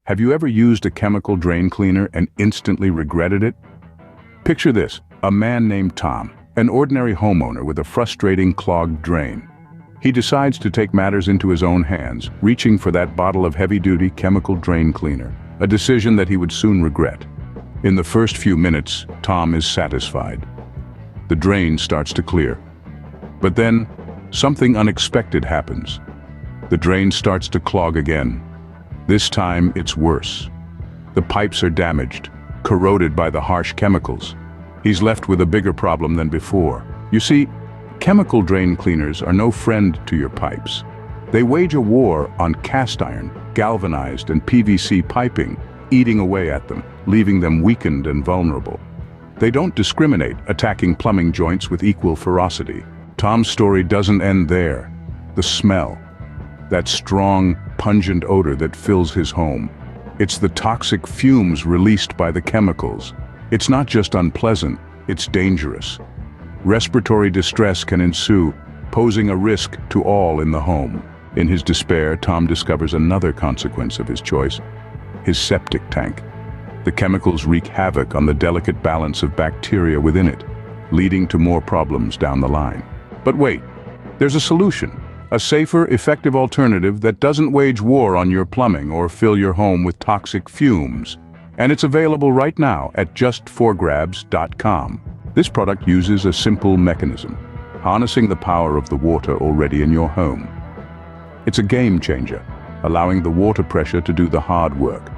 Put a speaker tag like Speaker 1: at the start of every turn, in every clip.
Speaker 1: Have you ever used a chemical drain cleaner and instantly regretted it? Picture this, a man named Tom, an ordinary homeowner with a frustrating clogged drain. He decides to take matters into his own hands, reaching for that bottle of heavy-duty chemical drain cleaner, a decision that he would soon regret. In the first few minutes, Tom is satisfied. The drain starts to clear. But then, something unexpected happens. The drain starts to clog again. This time, it's worse. The pipes are damaged, corroded by the harsh chemicals. He's left with a bigger problem than before. You see, chemical drain cleaners are no friend to your pipes. They wage a war on cast iron, galvanized and PVC piping, eating away at them, leaving them weakened and vulnerable. They don't discriminate, attacking plumbing joints with equal ferocity. Tom's story doesn't end there. The smell, that strong, pungent odor that fills his home. It's the toxic fumes released by the chemicals. It's not just unpleasant, it's dangerous. Respiratory distress can ensue, posing a risk to all in the home. In his despair, Tom discovers another consequence of his choice: his septic tank. The chemicals wreak havoc on the delicate balance of bacteria within it, leading to more problems down the line. But wait, there's a solution. A safer, effective alternative that doesn't wage war on your plumbing or fill your home with toxic fumes. And it's available right now at just4grabs.com. This product uses a simple mechanism, harnessing the power of the water already in your home. It's a game changer, allowing the water pressure to do the hard work,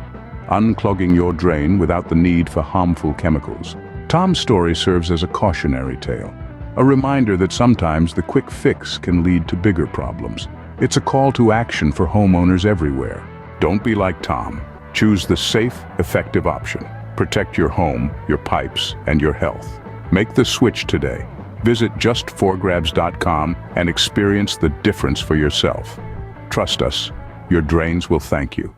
Speaker 1: unclogging your drain without the need for harmful chemicals. Tom's story serves as a cautionary tale, a reminder that sometimes the quick fix can lead to bigger problems. It's a call to action for homeowners everywhere. Don't be like Tom. Choose the safe, effective option. Protect your home, your pipes, and your health. Make the switch today. Visit just4grabs.com and experience the difference for yourself. Trust us, your drains will thank you.